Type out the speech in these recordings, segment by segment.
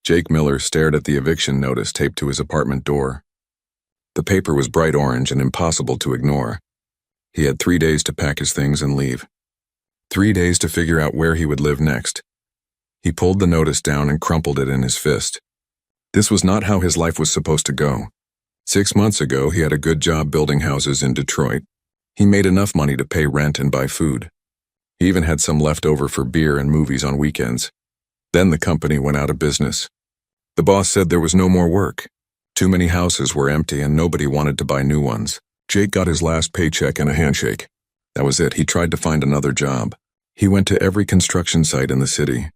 Jake Miller stared at the eviction notice taped to his apartment door. The paper was bright orange and impossible to ignore. He had 3 days to pack his things and leave. 3 days to figure out where he would live next. He pulled the notice down and crumpled it in his fist. This was not how his life was supposed to go. 6 months ago, he had a good job building houses in Detroit. He made enough money to pay rent and buy food. He even had some left over for beer and movies on weekends. Then the company went out of business. The boss said there was no more work. Too many houses were empty and nobody wanted to buy new ones. Jake got his last paycheck and a handshake. That was it. He tried to find another job. He went to every construction site in the city.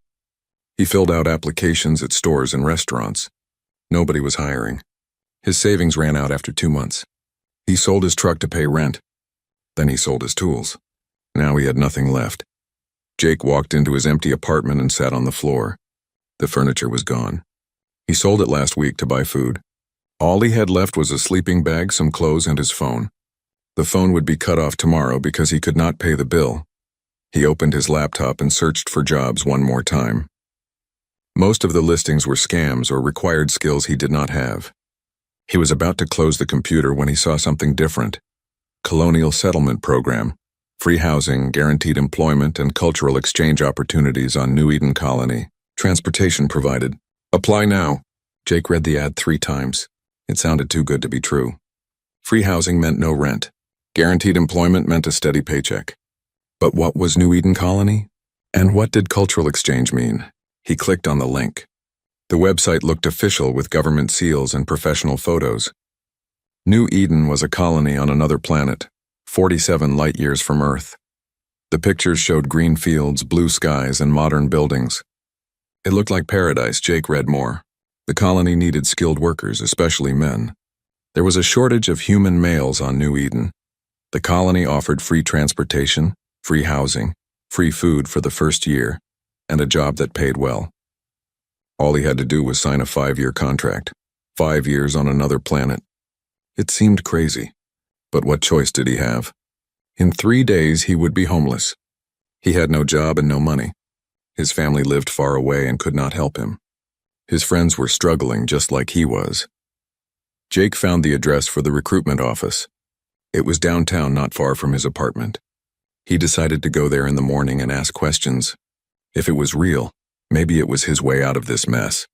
He filled out applications at stores and restaurants. Nobody was hiring. His savings ran out after 2 months. He sold his truck to pay rent. Then he sold his tools. Now he had nothing left. Jake walked into his empty apartment and sat on the floor. The furniture was gone. He sold it last week to buy food. All he had left was a sleeping bag, some clothes, and his phone. The phone would be cut off tomorrow because he could not pay the bill. He opened his laptop and searched for jobs one more time. Most of the listings were scams or required skills he did not have. He was about to close the computer when he saw something different. Colonial Settlement Program, free housing, guaranteed employment, and cultural exchange opportunities on New Eden Colony. Transportation provided. Apply now. Jake read the ad 3 times. It sounded too good to be true. Free housing meant no rent. Guaranteed employment meant a steady paycheck. But what was New Eden Colony? And what did cultural exchange mean? He clicked on the link. The website looked official with government seals and professional photos. New Eden was a colony on another planet, 47 light-years from Earth. The pictures showed green fields, blue skies, and modern buildings. It looked like paradise. Jake read more. The colony needed skilled workers, especially men. There was a shortage of human males on New Eden. The colony offered free transportation, free housing, free food for the first year, and a job that paid well. All he had to do was sign a 5-year contract. 5 years on another planet. It seemed crazy, but what choice did he have? In 3 days, he would be homeless. He had no job and no money. His family lived far away and could not help him. His friends were struggling just like he was. Jake found the address for the recruitment office. It was downtown, not far from his apartment. He decided to go there in the morning and ask questions. If it was real, maybe it was his way out of this mess.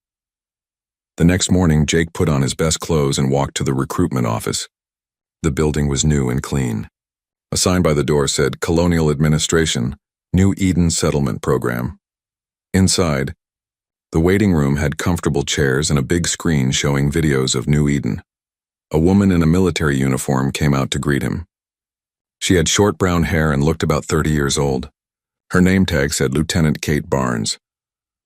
The next morning, Jake put on his best clothes and walked to the recruitment office. The building was new and clean. A sign by the door said, Colonial Administration, New Eden Settlement Program. Inside, the waiting room had comfortable chairs and a big screen showing videos of New Eden. A woman in a military uniform came out to greet him. She had short brown hair and looked about 30 years old. Her name tag said Lieutenant Kate Barnes.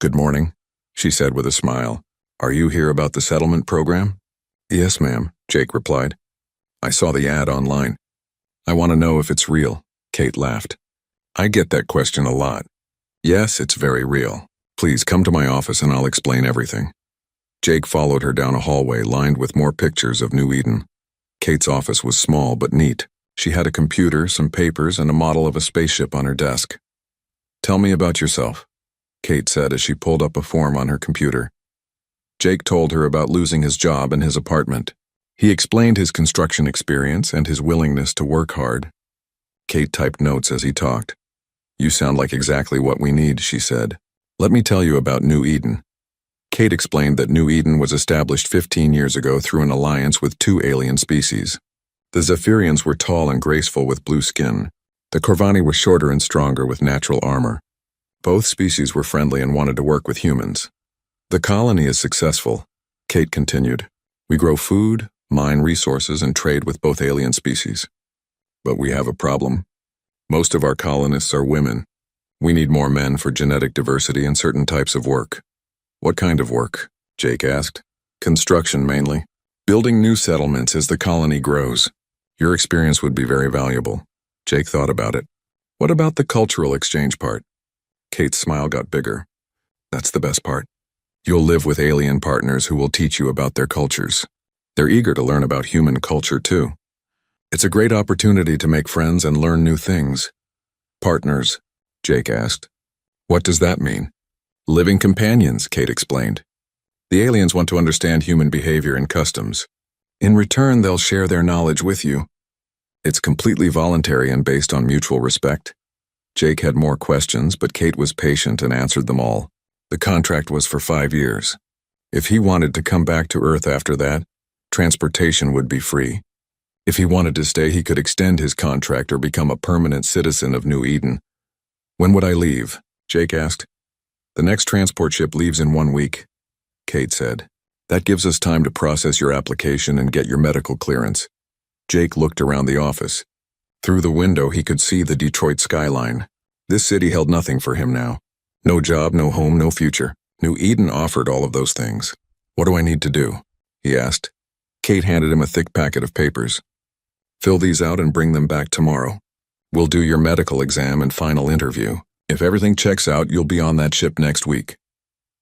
Good morning, she said with a smile. Are you here about the settlement program? Yes, ma'am, Jake replied. I saw the ad online. I want to know if it's real, Kate laughed. I get that question a lot. Yes, it's very real. Please come to my office and I'll explain everything. Jake followed her down a hallway lined with more pictures of New Eden. Kate's office was small but neat. She had a computer, some papers, and a model of a spaceship on her desk. Tell me about yourself, Kate said as she pulled up a form on her computer. Jake told her about losing his job and his apartment. He explained his construction experience and his willingness to work hard. Kate typed notes as he talked. You sound like exactly what we need, she said. Let me tell you about New Eden. Kate explained that New Eden was established 15 years ago through an alliance with 2 alien species. The Zephyrians were tall and graceful with blue skin. The Corvani were shorter and stronger with natural armor. Both species were friendly and wanted to work with humans. The colony is successful, Kate continued. We grow food, mine resources, and trade with both alien species. But we have a problem. Most of our colonists are women. We need more men for genetic diversity and certain types of work. What kind of work? Jake asked. Construction mainly. Building new settlements as the colony grows. Your experience would be very valuable. Jake thought about it. What about the cultural exchange part? Kate's smile got bigger. That's the best part. You'll live with alien partners who will teach you about their cultures. They're eager to learn about human culture too. It's a great opportunity to make friends and learn new things. Partners, Jake asked. What does that mean? Living companions, Kate explained. The aliens want to understand human behavior and customs. In return, they'll share their knowledge with you. It's completely voluntary and based on mutual respect. Jake had more questions, but Kate was patient and answered them all. The contract was for 5 years. If he wanted to come back to Earth after that, transportation would be free. If he wanted to stay, he could extend his contract or become a permanent citizen of New Eden. When would I leave? Jake asked. The next transport ship leaves in 1 week, Kate said. That gives us time to process your application and get your medical clearance. Jake looked around the office. Through the window, he could see the Detroit skyline. This city held nothing for him now. No job, no home, no future. New Eden offered all of those things. What do I need to do? He asked. Kate handed him a thick packet of papers. Fill these out and bring them back tomorrow. We'll do your medical exam and final interview. If everything checks out, you'll be on that ship next week.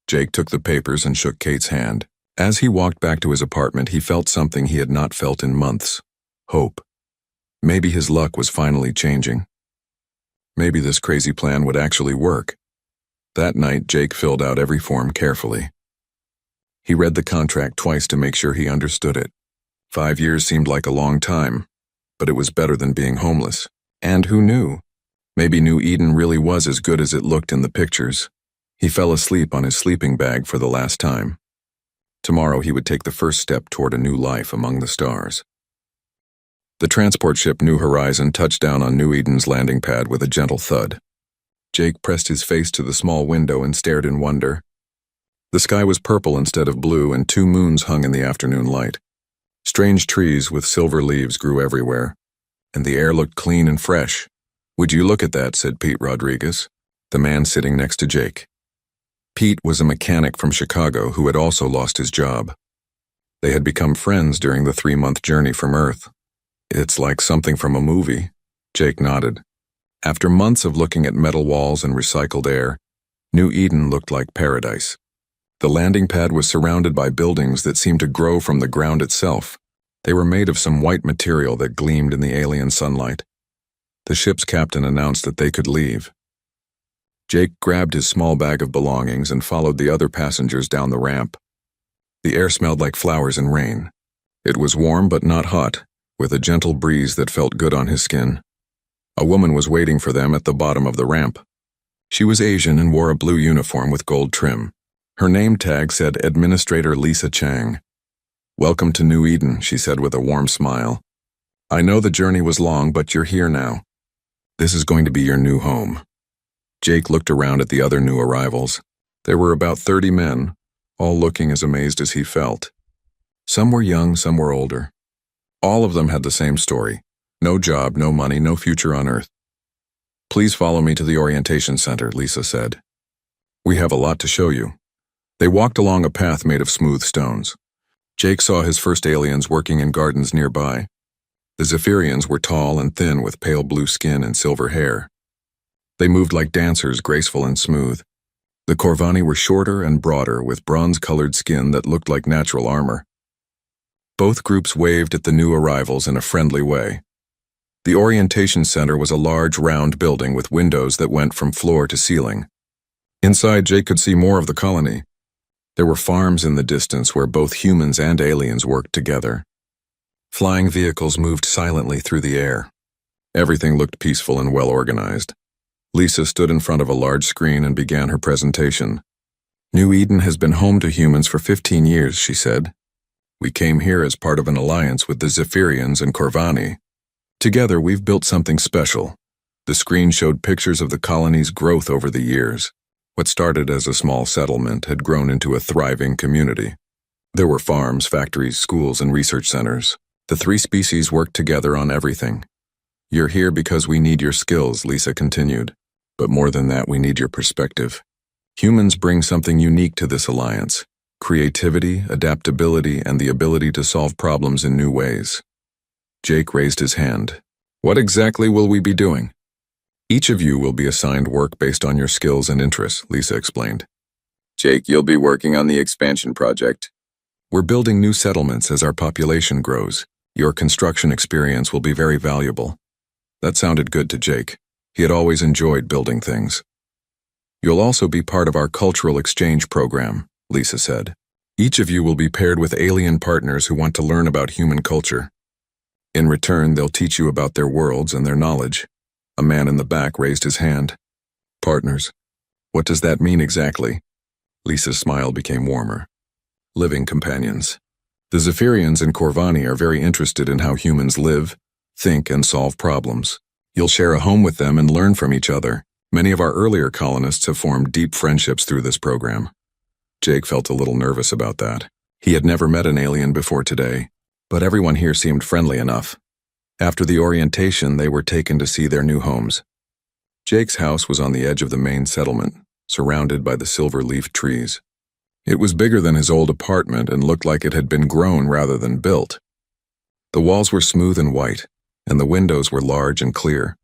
Jake took the papers and shook Kate's hand. As he walked back to his apartment, he felt something he had not felt in months. Hope. Maybe his luck was finally changing. Maybe this crazy plan would actually work. That night, Jake filled out every form carefully. He read the contract twice to make sure he understood it. 5 years seemed like a long time, but it was better than being homeless. And who knew? Maybe New Eden really was as good as it looked in the pictures. He fell asleep on his sleeping bag for the last time. Tomorrow he would take the first step toward a new life among the stars. The transport ship New Horizon touched down on New Eden's landing pad with a gentle thud. Jake pressed his face to the small window and stared in wonder. The sky was purple instead of blue, and 2 moons hung in the afternoon light. Strange trees with silver leaves grew everywhere, and the air looked clean and fresh. Would you look at that, said Pete Rodriguez, the man sitting next to Jake. Pete was a mechanic from Chicago who had also lost his job. They had become friends during the 3-month journey from Earth. It's like something from a movie, Jake nodded. After months of looking at metal walls and recycled air, New Eden looked like paradise. The landing pad was surrounded by buildings that seemed to grow from the ground itself. They were made of some white material that gleamed in the alien sunlight. The ship's captain announced that they could leave. Jake grabbed his small bag of belongings and followed the other passengers down the ramp. The air smelled like flowers and rain. It was warm but not hot, with a gentle breeze that felt good on his skin. A woman was waiting for them at the bottom of the ramp. She was Asian and wore a blue uniform with gold trim. Her name tag said Administrator Lisa Chang. Welcome to New Eden, she said with a warm smile. I know the journey was long, but you're here now. This is going to be your new home. Jake looked around at the other new arrivals. There were about 30 men, all looking as amazed as he felt. Some were young, some were older. All of them had the same story. No job, no money, no future on Earth. Please follow me to the orientation center, Lisa said. We have a lot to show you. They walked along a path made of smooth stones. Jake saw his first aliens working in gardens nearby. The Zephyrians were tall and thin with pale blue skin and silver hair. They moved like dancers, graceful and smooth. The Corvani were shorter and broader with bronze-colored skin that looked like natural armor. Both groups waved at the new arrivals in a friendly way. The orientation center was a large, round building with windows that went from floor to ceiling. Inside, Jake could see more of the colony. There were farms in the distance where both humans and aliens worked together. Flying vehicles moved silently through the air. Everything looked peaceful and well organized. Lisa stood in front of a large screen and began her presentation. New Eden has been home to humans for 15 years, she said. We came here as part of an alliance with the Zephyrians and Corvani. Together, we've built something special. The screen showed pictures of the colony's growth over the years. What started as a small settlement had grown into a thriving community. There were farms, factories, schools, and research centers. The 3 species worked together on everything. You're here because we need your skills, Lisa continued. But more than that, we need your perspective. Humans bring something unique to this alliance: creativity, adaptability, and the ability to solve problems in new ways. Jake raised his hand. What exactly will we be doing? Each of you will be assigned work based on your skills and interests, Lisa explained. Jake, you'll be working on the expansion project. We're building new settlements as our population grows. Your construction experience will be very valuable. That sounded good to Jake. He had always enjoyed building things. You'll also be part of our cultural exchange program, Lisa said. Each of you will be paired with alien partners who want to learn about human culture. In return, they'll teach you about their worlds and their knowledge. A man in the back raised his hand. Partners. What does that mean exactly? Lisa's smile became warmer. Living companions. The Zephyrians and Corvani are very interested in how humans live, think, and solve problems. You'll share a home with them and learn from each other. Many of our earlier colonists have formed deep friendships through this program. Jake felt a little nervous about that. He had never met an alien before today, but everyone here seemed friendly enough. After the orientation, they were taken to see their new homes. Jake's house was on the edge of the main settlement, surrounded by the silver-leaf trees. It was bigger than his old apartment and looked like it had been grown rather than built. The walls were smooth and white, and the windows were large and clear.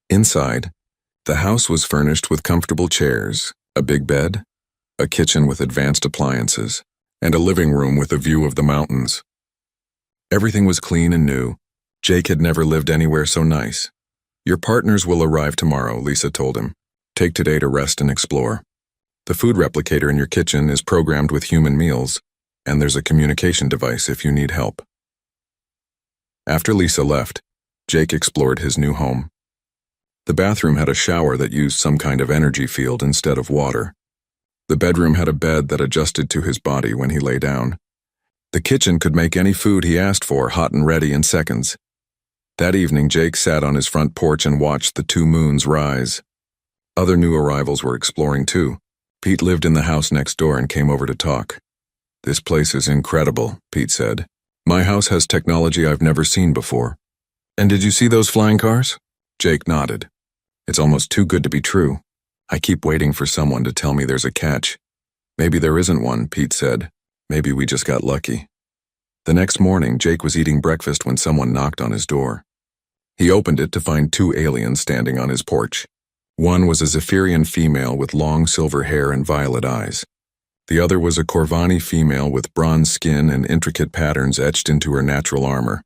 Inside, the house was furnished with comfortable chairs, a big bed, a kitchen with advanced appliances, and a living room with a view of the mountains. Everything was clean and new. Jake had never lived anywhere so nice. Your partners will arrive tomorrow, Lisa told him. Take today to rest and explore. The food replicator in your kitchen is programmed with human meals, and there's a communication device if you need help. After Lisa left, Jake explored his new home. The bathroom had a shower that used some kind of energy field instead of water. The bedroom had a bed that adjusted to his body when he lay down. The kitchen could make any food he asked for hot and ready in seconds. That evening, Jake sat on his front porch and watched the two moons rise. Other new arrivals were exploring too. Pete lived in the house next door and came over to talk. This place is incredible, Pete said. My house has technology I've never seen before. And did you see those flying cars? Jake nodded. It's almost too good to be true. I keep waiting for someone to tell me there's a catch. Maybe there isn't one, Pete said. Maybe we just got lucky. The next morning, Jake was eating breakfast when someone knocked on his door. He opened it to find two aliens standing on his porch. One was a Zephyrian female with long silver hair and violet eyes. The other was a Corvani female with bronze skin and intricate patterns etched into her natural armor.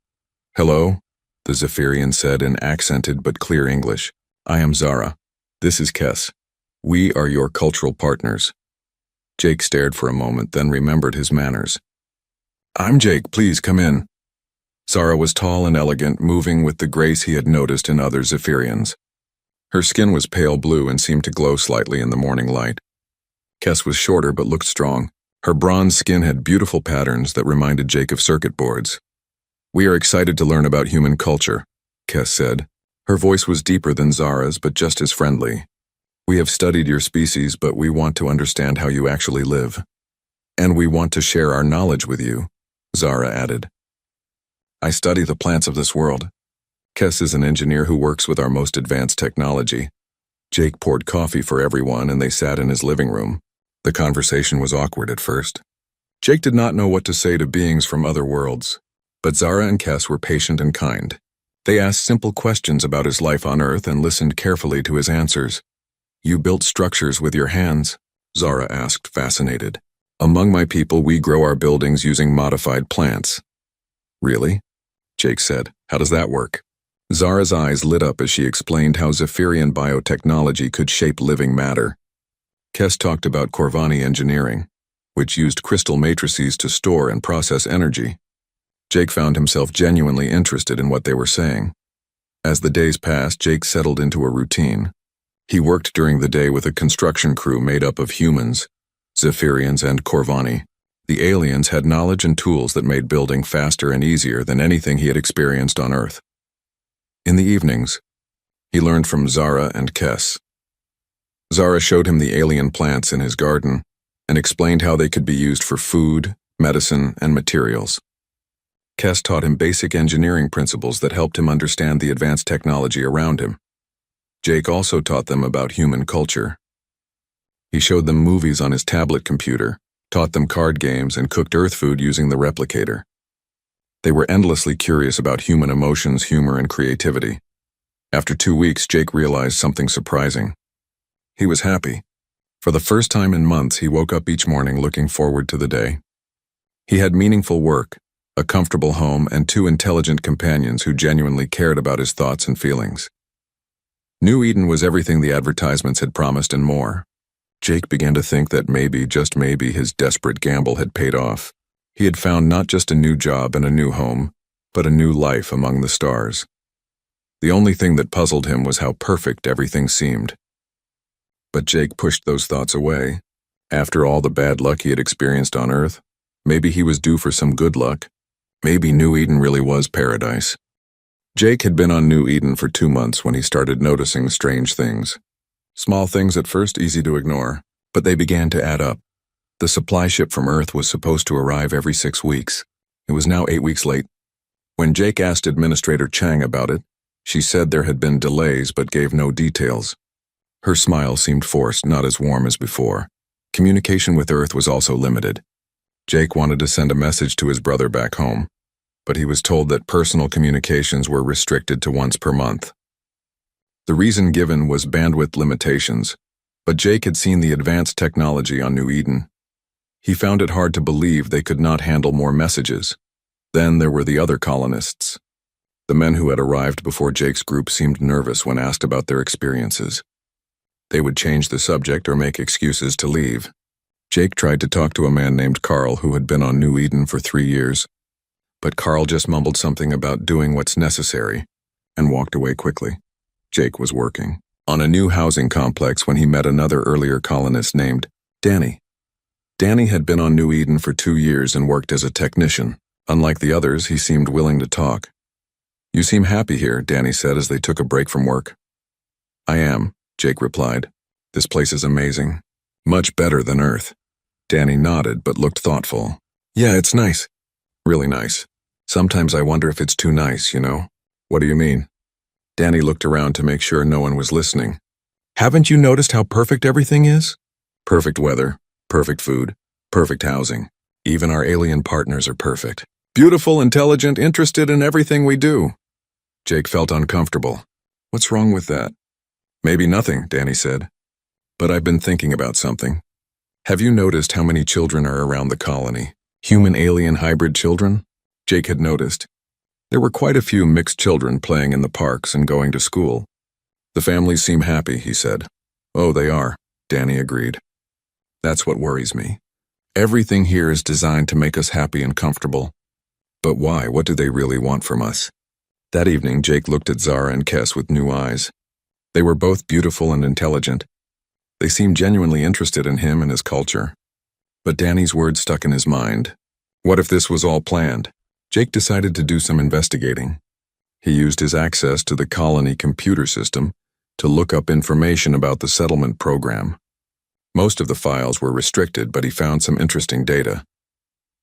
Hello, the Zephyrian said in accented but clear English. I am Zara. This is Kes. We are your cultural partners. Jake stared for a moment, then remembered his manners. I'm Jake, please come in. Zara was tall and elegant, moving with the grace he had noticed in other Zephyrians. Her skin was pale blue and seemed to glow slightly in the morning light. Kes was shorter but looked strong. Her bronze skin had beautiful patterns that reminded Jake of circuit boards. We are excited to learn about human culture, Kes said. Her voice was deeper than Zara's, but just as friendly. We have studied your species, but we want to understand how you actually live. And we want to share our knowledge with you, Zara added. I study the plants of this world. Kes is an engineer who works with our most advanced technology. Jake poured coffee for everyone and they sat in his living room. The conversation was awkward at first. Jake did not know what to say to beings from other worlds, but Zara and Kes were patient and kind. They asked simple questions about his life on Earth and listened carefully to his answers. You built structures with your hands? Zara asked, fascinated. Among my people, we grow our buildings using modified plants. Really? Jake said. How does that work? Zara's eyes lit up as she explained how Zephyrian biotechnology could shape living matter. Kes talked about Corvani engineering, which used crystal matrices to store and process energy. Jake found himself genuinely interested in what they were saying. As the days passed, Jake settled into a routine. He worked during the day with a construction crew made up of humans, Zephyrians, and Corvani. The aliens had knowledge and tools that made building faster and easier than anything he had experienced on Earth. In the evenings, he learned from Zara and Kes. Zara showed him the alien plants in his garden and explained how they could be used for food, medicine, and materials. Kes taught him basic engineering principles that helped him understand the advanced technology around him. Jake also taught them about human culture. He showed them movies on his tablet computer, taught them card games, and cooked Earth food using the replicator. They were endlessly curious about human emotions, humor, and creativity. After 2 weeks, Jake realized something surprising. He was happy. For the first time in months, he woke up each morning looking forward to the day. He had meaningful work, a comfortable home, and 2 intelligent companions who genuinely cared about his thoughts and feelings. New Eden was everything the advertisements had promised and more. Jake began to think that maybe, just maybe, his desperate gamble had paid off. He had found not just a new job and a new home, but a new life among the stars. The only thing that puzzled him was how perfect everything seemed. But Jake pushed those thoughts away. After all the bad luck he had experienced on Earth, maybe he was due for some good luck. Maybe New Eden really was paradise. Jake had been on New Eden for 2 months when he started noticing strange things. Small things at first, easy to ignore, but they began to add up. The supply ship from Earth was supposed to arrive every 6 weeks. It was now 8 weeks late. When Jake asked Administrator Chang about it, she said there had been delays but gave no details. Her smile seemed forced, not as warm as before. Communication with Earth was also limited. Jake wanted to send a message to his brother back home, but he was told that personal communications were restricted to once per month. The reason given was bandwidth limitations, but Jake had seen the advanced technology on New Eden. He found it hard to believe they could not handle more messages. Then there were the other colonists. The men who had arrived before Jake's group seemed nervous when asked about their experiences. They would change the subject or make excuses to leave. Jake tried to talk to a man named Carl who had been on New Eden for 3 years, but Carl just mumbled something about doing what's necessary and walked away quickly. Jake was working on a new housing complex when he met another earlier colonist named Danny. Danny had been on New Eden for 2 years and worked as a technician. Unlike the others, he seemed willing to talk. "You seem happy here," Danny said as they took a break from work. "I am," Jake replied. "This place is amazing. Much better than Earth." Danny nodded but looked thoughtful. "Yeah, it's nice. Really nice. Sometimes I wonder if it's too nice, you know?" "What do you mean?" Danny looked around to make sure no one was listening. "Haven't you noticed how perfect everything is? Perfect weather, perfect food, perfect housing. Even our alien partners are perfect. Beautiful, intelligent, interested in everything we do." Jake felt uncomfortable. "What's wrong with that?" "Maybe nothing," Danny said. "But I've been thinking about something. Have you noticed how many children are around the colony? Human-alien hybrid children?" Jake had noticed. There were quite a few mixed children playing in the parks and going to school. "The families seem happy," he said. "Oh, they are," Danny agreed. "That's what worries me. Everything here is designed to make us happy and comfortable. But why? What do they really want from us?" That evening, Jake looked at Zara and Kes with new eyes. They were both beautiful and intelligent. They seemed genuinely interested in him and his culture. But Danny's words stuck in his mind. What if this was all planned? Jake decided to do some investigating. He used his access to the colony computer system to look up information about the settlement program. Most of the files were restricted, but he found some interesting data.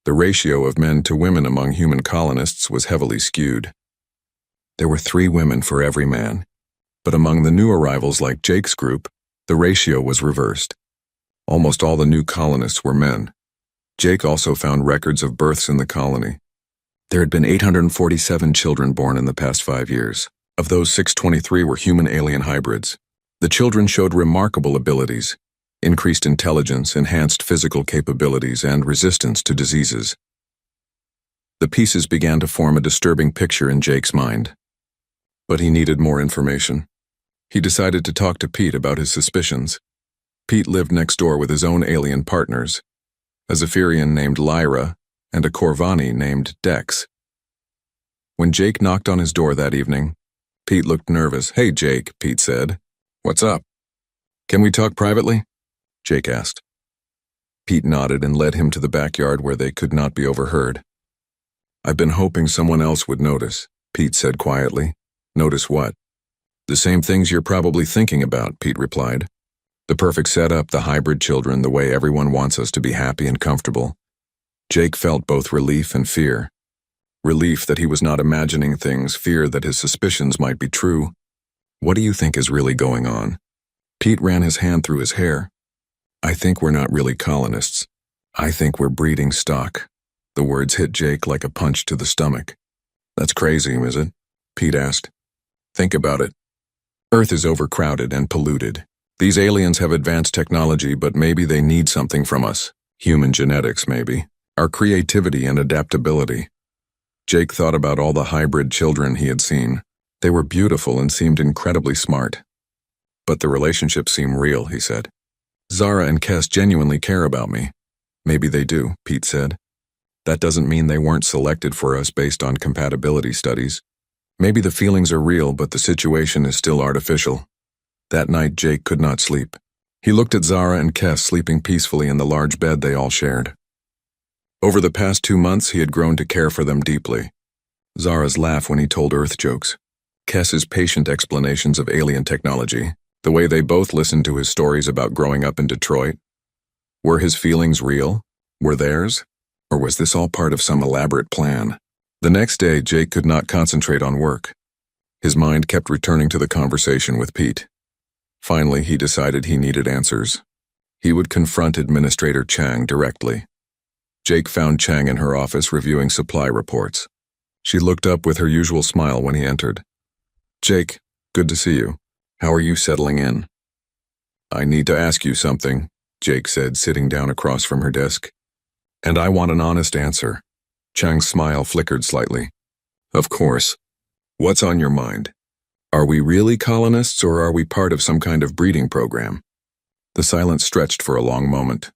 The ratio of men to women among human colonists was heavily skewed. There were 3 women for every man, but among the new arrivals like Jake's group, the ratio was reversed. Almost all the new colonists were men. Jake also found records of births in the colony. There had been 847 children born in the past 5 years. Of those, 623 were human-alien hybrids. The children showed remarkable abilities, increased intelligence, enhanced physical capabilities, and resistance to diseases. The pieces began to form a disturbing picture in Jake's mind. But he needed more information. He decided to talk to Pete about his suspicions. Pete lived next door with his own alien partners, a Zephyrian named Lyra and a Corvani named Dex. When Jake knocked on his door that evening, Pete looked nervous. "Hey, Jake," Pete said. "What's up? Can we talk privately?" Jake asked. Pete nodded and led him to the backyard where they could not be overheard. "I've been hoping someone else would notice," Pete said quietly. "Notice what?" "The same things you're probably thinking about," Pete replied. "The perfect setup, the hybrid children, the way everyone wants us to be happy and comfortable." Jake felt both relief and fear. Relief that he was not imagining things, fear that his suspicions might be true. "What do you think is really going on?" Pete ran his hand through his hair. "I think we're not really colonists. I think we're breeding stock." The words hit Jake like a punch to the stomach. "That's crazy, is it?" Pete asked. "Think about it. Earth is overcrowded and polluted. These aliens have advanced technology, but maybe they need something from us. Human genetics, maybe. Our creativity and adaptability." Jake thought about all the hybrid children he had seen. They were beautiful and seemed incredibly smart. "But the relationships seem real," he said. Zara and Kes genuinely care about me. Maybe they do, Pete said. That doesn't mean they weren't selected for us based on compatibility studies. Maybe the feelings are real, but the situation is still artificial. That night, Jake could not sleep. He looked at Zara and Kes sleeping peacefully in the large bed they all shared. Over the past 2 months, he had grown to care for them deeply. Zara's laugh when he told Earth jokes, Kes's patient explanations of alien technology, the way they both listened to his stories about growing up in Detroit. Were his feelings real? Were theirs? Or was this all part of some elaborate plan? The next day, Jake could not concentrate on work. His mind kept returning to the conversation with Pete. Finally, he decided he needed answers. He would confront Administrator Chang directly. Jake found Chang in her office reviewing supply reports. She looked up with her usual smile when he entered. Jake, good to see you. How are you settling in? I need to ask you something, Jake said, sitting down across from her desk. And I want an honest answer. Chang's smile flickered slightly. Of course. What's on your mind? Are we really colonists, or are we part of some kind of breeding program? The silence stretched for a long moment.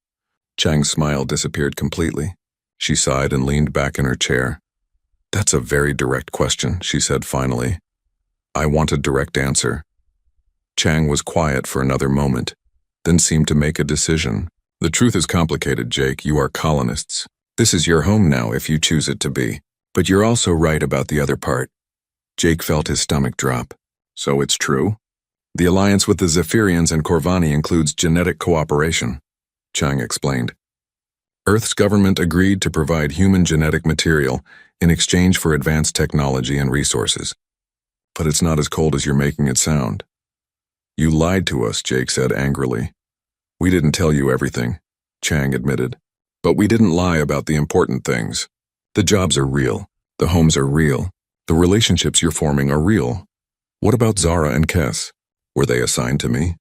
Chang's smile disappeared completely. She sighed and leaned back in her chair. That's a very direct question, she said finally. I want a direct answer. Chang was quiet for another moment, then seemed to make a decision. The truth is complicated, Jake. You are colonists. This is your home now if you choose it to be. But you're also right about the other part. Jake felt his stomach drop. So it's true? The alliance with the Zephyrians and Corvani includes genetic cooperation, Chang explained. Earth's government agreed to provide human genetic material in exchange for advanced technology and resources. But it's not as cold as you're making it sound. You lied to us, Jake said angrily. We didn't tell you everything, Chang admitted. But we didn't lie about the important things. The jobs are real. The homes are real. The relationships you're forming are real. What about Zara and Kes? Were they assigned to me?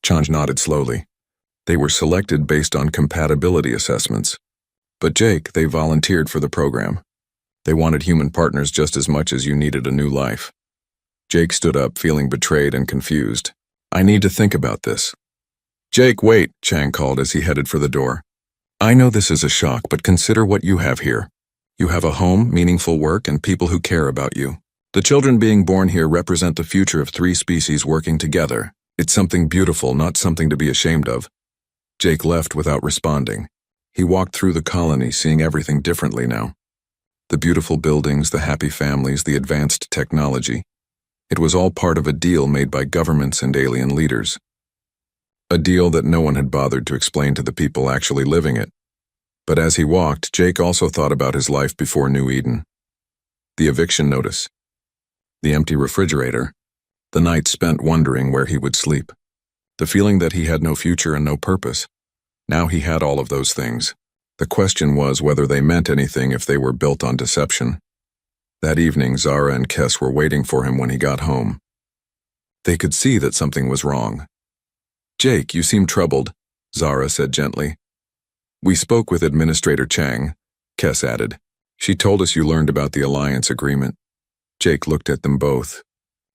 Chang nodded slowly. They were selected based on compatibility assessments. But Jake, they volunteered for the program. They wanted human partners just as much as you needed a new life. Jake stood up, feeling betrayed and confused. I need to think about this. Jake, wait, Chang called as he headed for the door. I know this is a shock, but consider what you have here. You have a home, meaningful work, and people who care about you. The children being born here represent the future of 3 species working together. It's something beautiful, not something to be ashamed of. Jake left without responding. He walked through the colony, seeing everything differently now. The beautiful buildings, the happy families, the advanced technology. It was all part of a deal made by governments and alien leaders. A deal that no one had bothered to explain to the people actually living it. But as he walked, Jake also thought about his life before New Eden. The eviction notice. The empty refrigerator. The night spent wondering where he would sleep. The feeling that he had no future and no purpose. Now he had all of those things. The question was whether they meant anything if they were built on deception. That evening, Zara and Kes were waiting for him when he got home. They could see that something was wrong. Jake, you seem troubled, Zara said gently. We spoke with Administrator Chang, Kes added. She told us you learned about the alliance agreement. Jake looked at them both.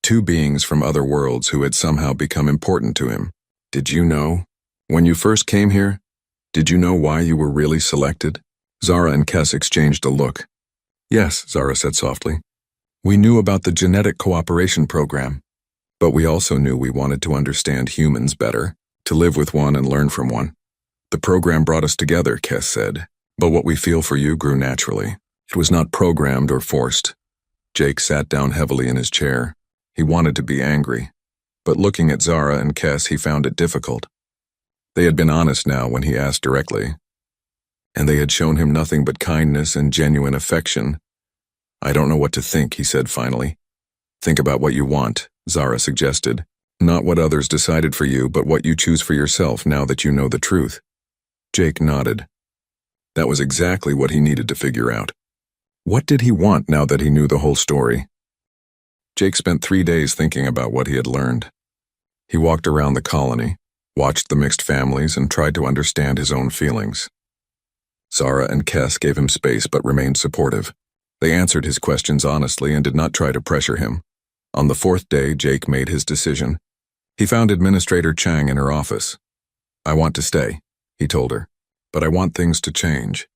2 beings from other worlds who had somehow become important to him. Did you know? When you first came here, did you know why you were really selected? Zara and Kes exchanged a look. Yes, Zara said softly. We knew about the genetic cooperation program. But we also knew we wanted to understand humans better, to live with one and learn from one. The program brought us together, Kes said, but what we feel for you grew naturally. It was not programmed or forced. Jake sat down heavily in his chair. He wanted to be angry, but looking at Zara and Kes, he found it difficult. They had been honest now when he asked directly, and they had shown him nothing but kindness and genuine affection. I don't know what to think, he said finally. Think about what you want, Zara suggested. Not what others decided for you, but what you choose for yourself now that you know the truth. Jake nodded. That was exactly what he needed to figure out. What did he want now that he knew the whole story? Jake spent 3 days thinking about what he had learned. He walked around the colony, watched the mixed families, and tried to understand his own feelings. Zara and Kes gave him space but remained supportive. They answered his questions honestly and did not try to pressure him. On the 4th day, Jake made his decision. He found Administrator Chang in her office. I want to stay, he told her. But I want things to change.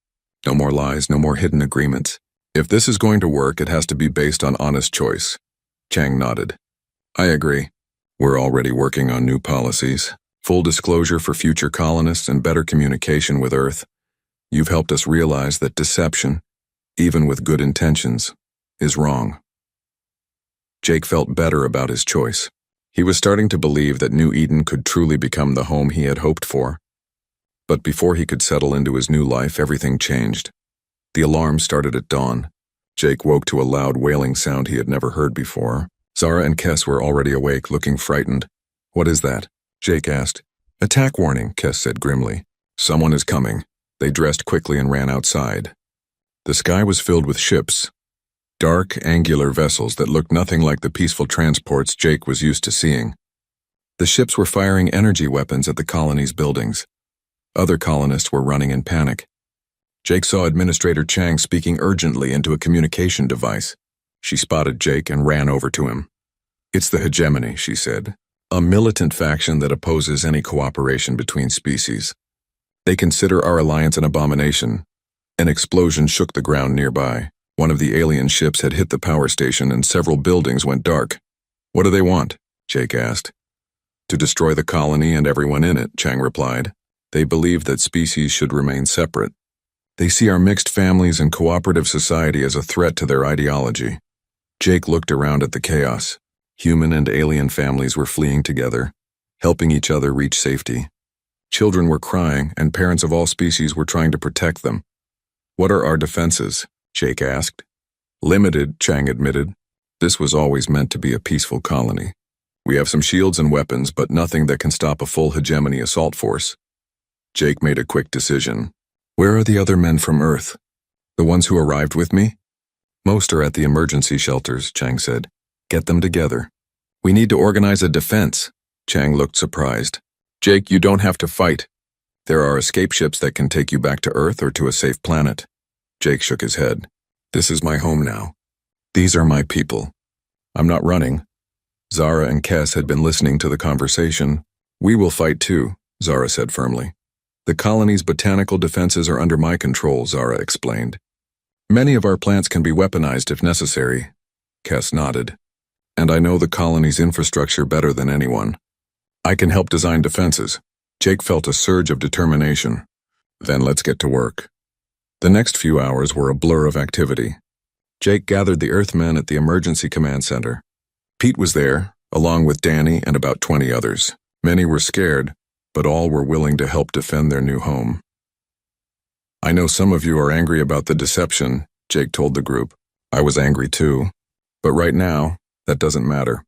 No more lies, no more hidden agreements. If this is going to work, it has to be based on honest choice. Chang nodded. I agree. We're already working on new policies, full disclosure for future colonists and better communication with Earth. You've helped us realize that deception, even with good intentions, is wrong. Jake felt better about his choice. He was starting to believe that New Eden could truly become the home he had hoped for. But before he could settle into his new life, everything changed. The alarm started at dawn. Jake woke to a loud wailing sound he had never heard before. Zara and Kes were already awake, looking frightened. What is that? Jake asked. Attack warning, Kes said grimly. Someone is coming. They dressed quickly and ran outside. The sky was filled with ships. Dark, angular vessels that looked nothing like the peaceful transports Jake was used to seeing. The ships were firing energy weapons at the colony's buildings. Other colonists were running in panic. Jake saw Administrator Chang speaking urgently into a communication device. She spotted Jake and ran over to him. It's the hegemony, she said, a militant faction that opposes any cooperation between species. They consider our alliance an abomination. An explosion shook the ground nearby. One of the alien ships had hit the power station and several buildings went dark. What do they want? Jake asked. To destroy the colony and everyone in it, Chang replied. They believe that species should remain separate. They see our mixed families and cooperative society as a threat to their ideology. Jake looked around at the chaos. Human and alien families were fleeing together, helping each other reach safety. Children were crying, and parents of all species were trying to protect them. What are our defenses? Jake asked. Limited, Chang admitted. This was always meant to be a peaceful colony. We have some shields and weapons, but nothing that can stop a full hegemony assault force. Jake made a quick decision. Where are the other men from Earth? The ones who arrived with me? Most are at the emergency shelters, Chang said. Get them together. We need to organize a defense. Chang looked surprised. Jake, you don't have to fight. There are escape ships that can take you back to Earth or to a safe planet. Jake shook his head. This is my home now. These are my people. I'm not running. Zara and Kes had been listening to the conversation. We will fight too, Zara said firmly. The colony's botanical defenses are under my control, Zara explained. Many of our plants can be weaponized if necessary. Kes nodded. And I know the colony's infrastructure better than anyone. I can help design defenses. Jake felt a surge of determination. Then let's get to work. The next few hours were a blur of activity. Jake gathered the Earthmen at the emergency command center. Pete was there, along with Danny and about 20 others. Many were scared, but all were willing to help defend their new home. I know some of you are angry about the deception, Jake told the group. I was angry too. But right now, that doesn't matter.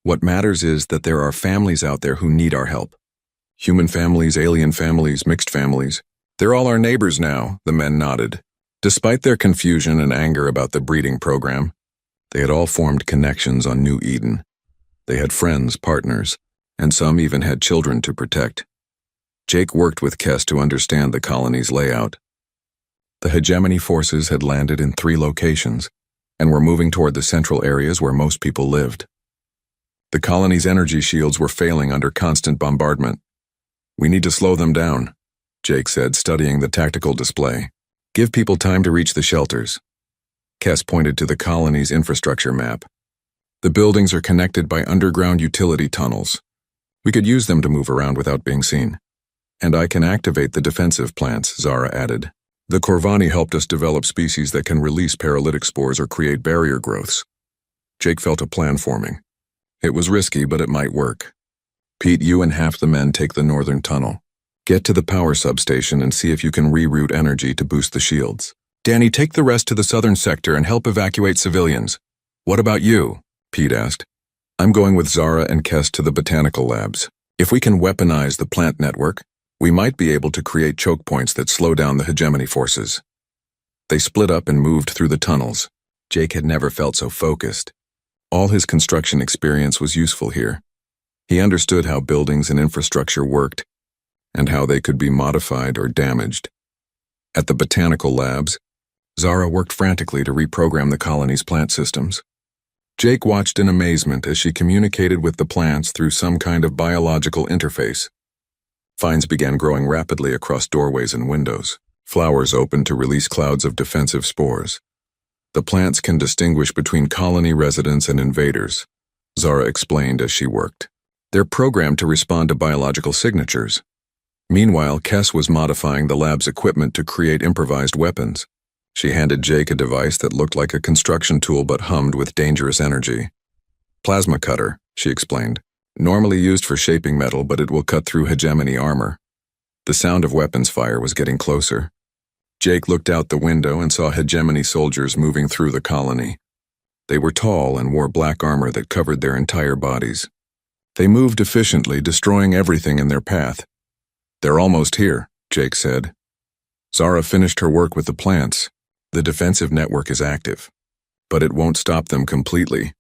What matters is that there are families out there who need our help. Human families, alien families, mixed families. They're all our neighbors now, the men nodded. Despite their confusion and anger about the breeding program, they had all formed connections on New Eden. They had friends, partners, and some even had children to protect. Jake worked with Kes to understand the colony's layout. The hegemony forces had landed in 3 locations and were moving toward the central areas where most people lived. The colony's energy shields were failing under constant bombardment. We need to slow them down, Jake said, studying the tactical display. Give people time to reach the shelters. Kes pointed to the colony's infrastructure map. The buildings are connected by underground utility tunnels. We could use them to move around without being seen. And I can activate the defensive plants, Zara added. The Corvani helped us develop species that can release paralytic spores or create barrier growths. Jake felt a plan forming. It was risky, but it might work. Pete, you and half the men take the northern tunnel. Get to the power substation and see if you can reroute energy to boost the shields. Danny, take the rest to the southern sector and help evacuate civilians. What about you? Pete asked. I'm going with Zara and Kes to the botanical labs. If we can weaponize the plant network, we might be able to create choke points that slow down the hegemony forces. They split up and moved through the tunnels. Jake had never felt so focused. All his construction experience was useful here. He understood how buildings and infrastructure worked, and how they could be modified or damaged. At the botanical labs, Zara worked frantically to reprogram the colony's plant systems. Jake watched in amazement as she communicated with the plants through some kind of biological interface. Vines began growing rapidly across doorways and windows. Flowers opened to release clouds of defensive spores. The plants can distinguish between colony residents and invaders, Zara explained as she worked. They're programmed to respond to biological signatures. Meanwhile, Kes was modifying the lab's equipment to create improvised weapons. She handed Jake a device that looked like a construction tool but hummed with dangerous energy. Plasma cutter, she explained. Normally used for shaping metal, but it will cut through hegemony armor. The sound of weapons fire was getting closer. Jake looked out the window and saw hegemony soldiers moving through the colony. They were tall and wore black armor that covered their entire bodies. They moved efficiently, destroying everything in their path. They're almost here, Jake said. Zara finished her work with the plants. The defensive network is active, but it won't stop them completely.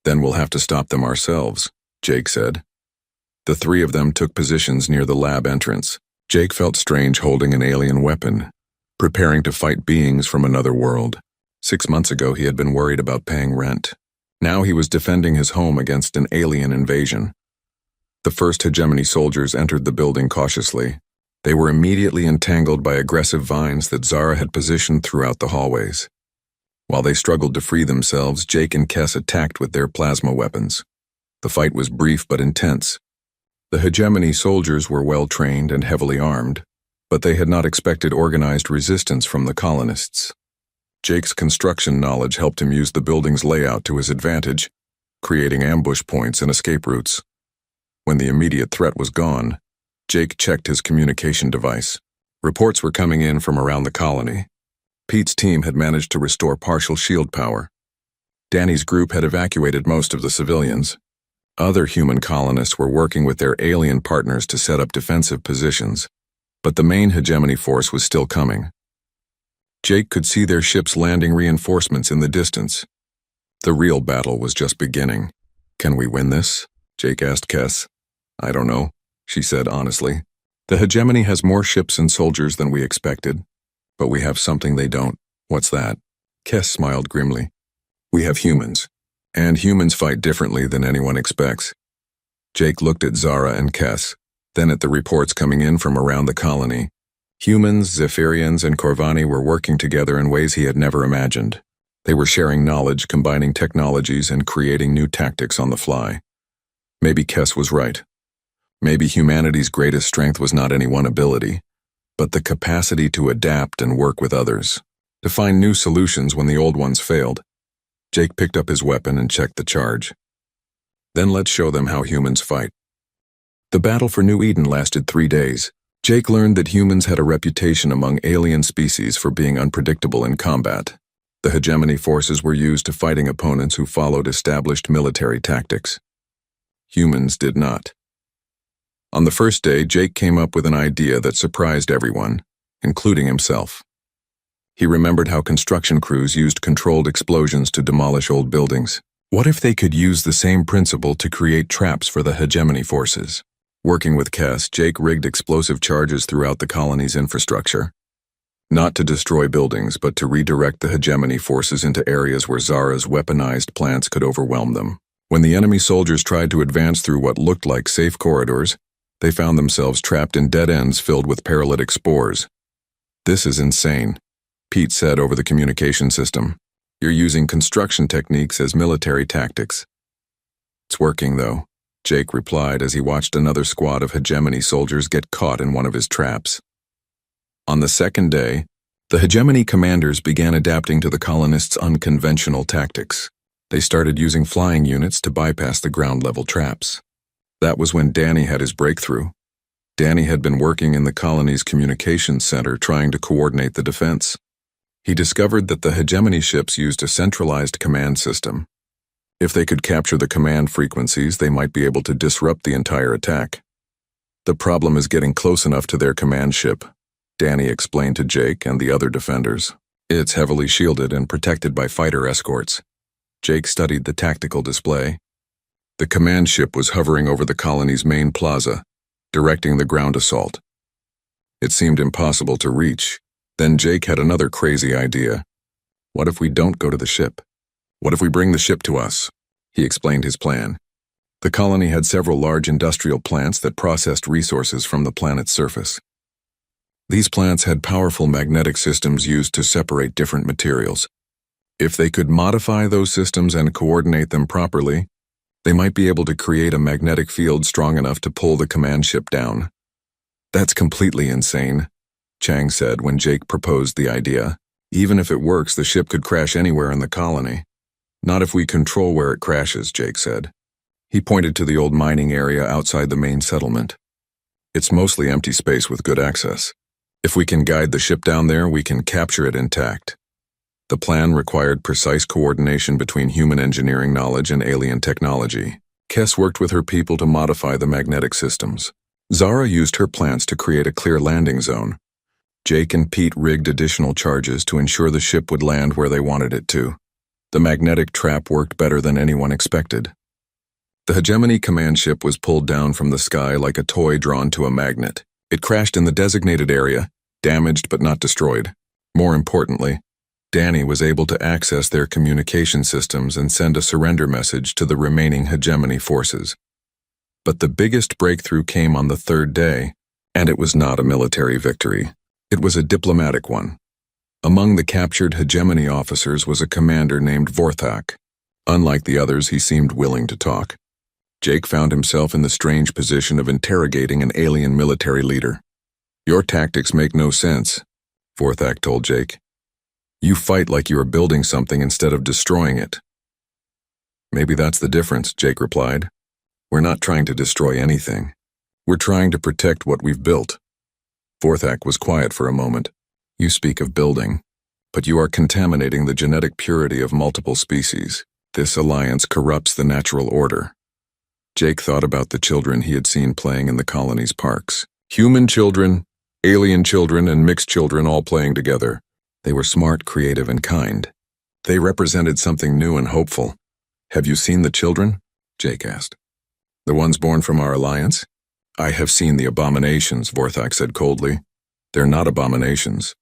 Then we'll have to stop them ourselves, Jake said. The three of them took positions near the lab entrance. Jake felt strange holding an alien weapon, preparing to fight beings from another world. 6 months ago, he had been worried about paying rent. Now he was defending his home against an alien invasion. The first hegemony soldiers entered the building cautiously. They were immediately entangled by aggressive vines that Zara had positioned throughout the hallways. While they struggled to free themselves, Jake and Kes attacked with their plasma weapons. The fight was brief but intense. The hegemony soldiers were well-trained and heavily armed, but they had not expected organized resistance from the colonists. Jake's construction knowledge helped him use the building's layout to his advantage, creating ambush points and escape routes. When the immediate threat was gone, Jake checked his communication device. Reports were coming in from around the colony. Pete's team had managed to restore partial shield power. Danny's group had evacuated most of the civilians. Other human colonists were working with their alien partners to set up defensive positions, but the main hegemony force was still coming. Jake could see their ships landing reinforcements in the distance. The real battle was just beginning. Can we win this? Jake asked Kes. I don't know, she said honestly. The hegemony has more ships and soldiers than we expected, but we have something they don't. What's that? Kes smiled grimly. We have humans, and humans fight differently than anyone expects. Jake looked at Zara and Kes, then at the reports coming in from around the colony. Humans, Zephyrians, and Corvani were working together in ways he had never imagined. They were sharing knowledge, combining technologies, and creating new tactics on the fly. Maybe Kes was right. Maybe humanity's greatest strength was not any one ability, but the capacity to adapt and work with others, to find new solutions when the old ones failed. Jake picked up his weapon and checked the charge. Then let's show them how humans fight. The battle for New Eden lasted 3 days. Jake learned that humans had a reputation among alien species for being unpredictable in combat. The hegemony forces were used to fighting opponents who followed established military tactics. Humans did not. On the first day, Jake came up with an idea that surprised everyone, including himself. He remembered how construction crews used controlled explosions to demolish old buildings. What if they could use the same principle to create traps for the hegemony forces? Working with Kes, Jake rigged explosive charges throughout the colony's infrastructure. Not to destroy buildings, but to redirect the hegemony forces into areas where Zara's weaponized plants could overwhelm them. When the enemy soldiers tried to advance through what looked like safe corridors, they found themselves trapped in dead ends filled with paralytic spores. This is insane, Pete said over the communication system. You're using construction techniques as military tactics. It's working, though, Jake replied as he watched another squad of hegemony soldiers get caught in one of his traps. On the second day, the hegemony commanders began adapting to the colonists' unconventional tactics. They started using flying units to bypass the ground-level traps. That was when Danny had his breakthrough. Danny had been working in the colony's communications center trying to coordinate the defense. He discovered that the hegemony ships used a centralized command system. If they could capture the command frequencies, they might be able to disrupt the entire attack. The problem is getting close enough to their command ship, Danny explained to Jake and the other defenders. It's heavily shielded and protected by fighter escorts. Jake studied the tactical display. The command ship was hovering over the colony's main plaza, directing the ground assault. It seemed impossible to reach. Then Jake had another crazy idea. What if we don't go to the ship? What if we bring the ship to us? He explained his plan. The colony had several large industrial plants that processed resources from the planet's surface. These plants had powerful magnetic systems used to separate different materials. If they could modify those systems and coordinate them properly, they might be able to create a magnetic field strong enough to pull the command ship down. That's completely insane, Chang said when Jake proposed the idea. Even if it works, the ship could crash anywhere in the colony. Not if we control where it crashes, Jake said. He pointed to the old mining area outside the main settlement. It's mostly empty space with good access. If we can guide the ship down there, we can capture it intact. The plan required precise coordination between human engineering knowledge and alien technology. Kess worked with her people to modify the magnetic systems. Zara used her plants to create a clear landing zone. Jake and Pete rigged additional charges to ensure the ship would land where they wanted it to. The magnetic trap worked better than anyone expected. The Hegemony command ship was pulled down from the sky like a toy drawn to a magnet. It crashed in the designated area, damaged but not destroyed. More importantly, Danny was able to access their communication systems and send a surrender message to the remaining Hegemony forces. But the biggest breakthrough came on the third day, and it was not a military victory. It was a diplomatic one. Among the captured Hegemony officers was a commander named Vorthak. Unlike the others, he seemed willing to talk. Jake found himself in the strange position of interrogating an alien military leader. "Your tactics make no sense," Vorthak told Jake. "You fight like you are building something instead of destroying it." "Maybe that's the difference," Jake replied. "We're not trying to destroy anything. We're trying to protect what we've built." Vorthak was quiet for a moment. "You speak of building, but you are contaminating the genetic purity of multiple species. This alliance corrupts the natural order." Jake thought about the children he had seen playing in the colony's parks. Human children, alien children, and mixed children all playing together. They were smart, creative, and kind. They represented something new and hopeful. "Have you seen the children?" Jake asked. "The ones born from our alliance?" "I have seen the abominations," Vorthak said coldly. "They're not abominations.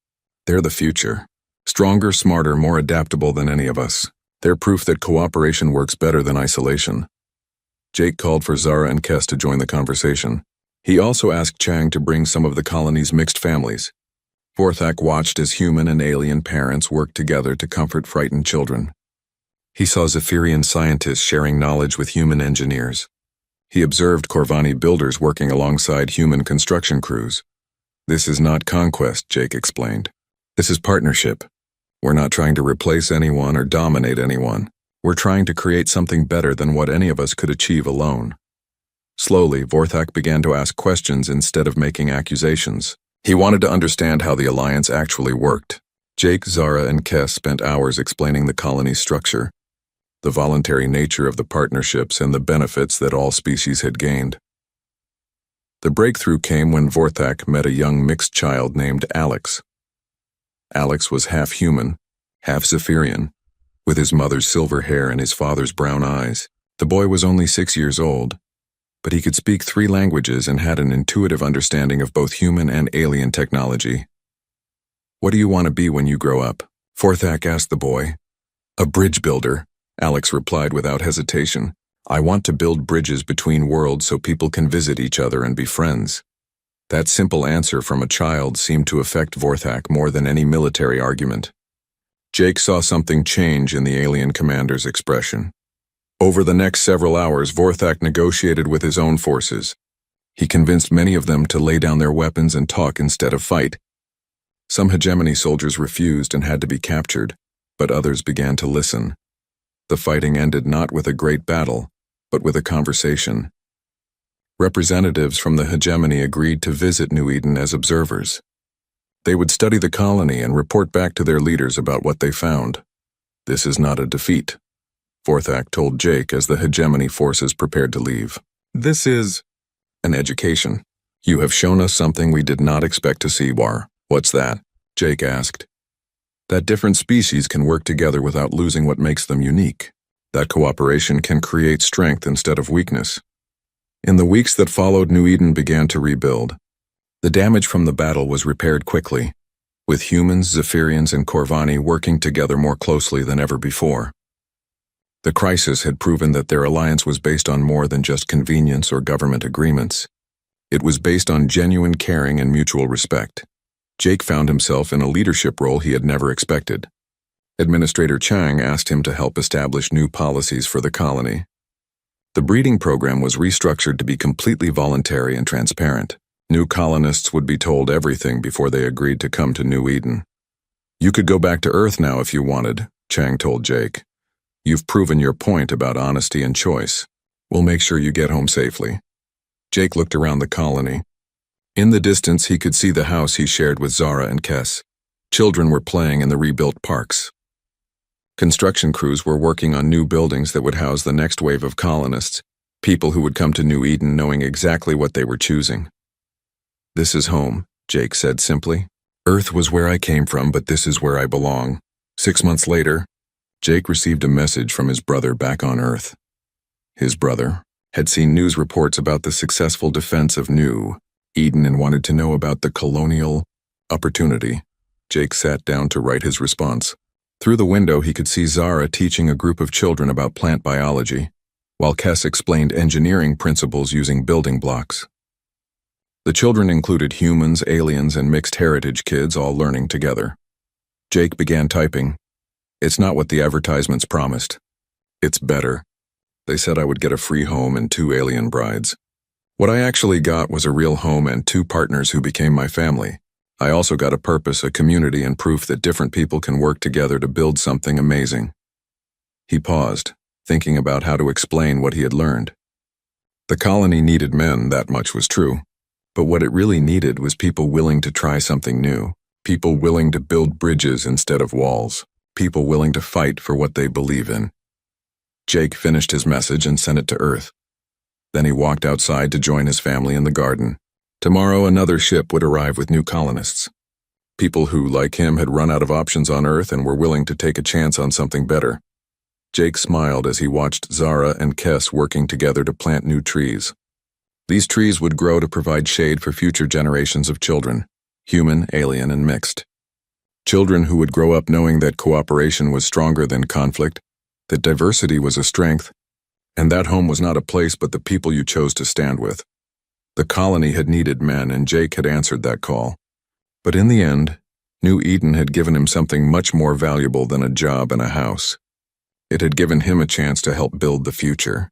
They're the future. Stronger, smarter, more adaptable than any of us. They're proof that cooperation works better than isolation." Jake called for Zara and Kess to join the conversation. He also asked Chang to bring some of the colony's mixed families. Vorthak watched as human and alien parents worked together to comfort frightened children. He saw Zephyrian scientists sharing knowledge with human engineers. He observed Corvani builders working alongside human construction crews. "This is not conquest," Jake explained. "This is partnership. We're not trying to replace anyone or dominate anyone. We're trying to create something better than what any of us could achieve alone." Slowly, Vorthak began to ask questions instead of making accusations. He wanted to understand how the alliance actually worked. Jake, Zara, and Kess spent hours explaining the colony's structure, the voluntary nature of the partnerships, and the benefits that all species had gained. The breakthrough came when Vorthak met a young mixed child named Alex. Alex was half human, half Zephyrian, with his mother's silver hair and his father's brown eyes. The boy was only 6 years old, but he could speak 3 languages and had an intuitive understanding of both human and alien technology. "What do you want to be when you grow up?" Vorthak asked the boy. "A bridge builder," Alex replied without hesitation. "I want to build bridges between worlds so people can visit each other and be friends." That simple answer from a child seemed to affect Vorthak more than any military argument. Jake saw something change in the alien commander's expression. Over the next several hours, Vorthak negotiated with his own forces. He convinced many of them to lay down their weapons and talk instead of fight. Some Hegemony soldiers refused and had to be captured, but others began to listen. The fighting ended not with a great battle, but with a conversation. Representatives from the Hegemony agreed to visit New Eden as observers. They would study the colony and report back to their leaders about what they found. "This is not a defeat," Vorthak told Jake as the Hegemony forces prepared to leave. "This is an education. You have shown us something we did not expect to see, War." "What's that?" Jake asked. "That different species can work together without losing what makes them unique. That cooperation can create strength instead of weakness." In the weeks that followed, New Eden began to rebuild. The damage from the battle was repaired quickly, with humans, Zephyrians, and Corvani working together more closely than ever before. The crisis had proven that their alliance was based on more than just convenience or government agreements. It was based on genuine caring and mutual respect. Jake found himself in a leadership role he had never expected. Administrator Chang asked him to help establish new policies for the colony. The breeding program was restructured to be completely voluntary and transparent. New colonists would be told everything before they agreed to come to New Eden. "You could go back to Earth now if you wanted," Chang told Jake. "You've proven your point about honesty and choice. We'll make sure you get home safely." Jake looked around the colony. In the distance, he could see the house he shared with Zara and Kes. Children were playing in the rebuilt parks. Construction crews were working on new buildings that would house the next wave of colonists, people who would come to New Eden knowing exactly what they were choosing. "This is home," Jake said simply. "Earth was where I came from, but this is where I belong." 6 months later, Jake received a message from his brother back on Earth. His brother had seen news reports about the successful defense of New Eden and wanted to know about the colonial opportunity. Jake sat down to write his response. Through the window, he could see Zara teaching a group of children about plant biology, while Kes explained engineering principles using building blocks. The children included humans, aliens, and mixed heritage kids all learning together. Jake began typing. "It's not what the advertisements promised. It's better. They said I would get a free home and 2 alien brides. What I actually got was a real home and 2 partners who became my family. I also got a purpose, a community, and proof that different people can work together to build something amazing." He paused, thinking about how to explain what he had learned. The colony needed men, that much was true. But what it really needed was people willing to try something new, people willing to build bridges instead of walls, people willing to fight for what they believe in. Jake finished his message and sent it to Earth. Then he walked outside to join his family in the garden. Tomorrow, another ship would arrive with new colonists. People who, like him, had run out of options on Earth and were willing to take a chance on something better. Jake smiled as he watched Zara and Kes working together to plant new trees. These trees would grow to provide shade for future generations of children, human, alien, and mixed. Children who would grow up knowing that cooperation was stronger than conflict, that diversity was a strength, and that home was not a place but the people you chose to stand with. The colony had needed men, and Jake had answered that call. But in the end, New Eden had given him something much more valuable than a job and a house. It had given him a chance to help build the future.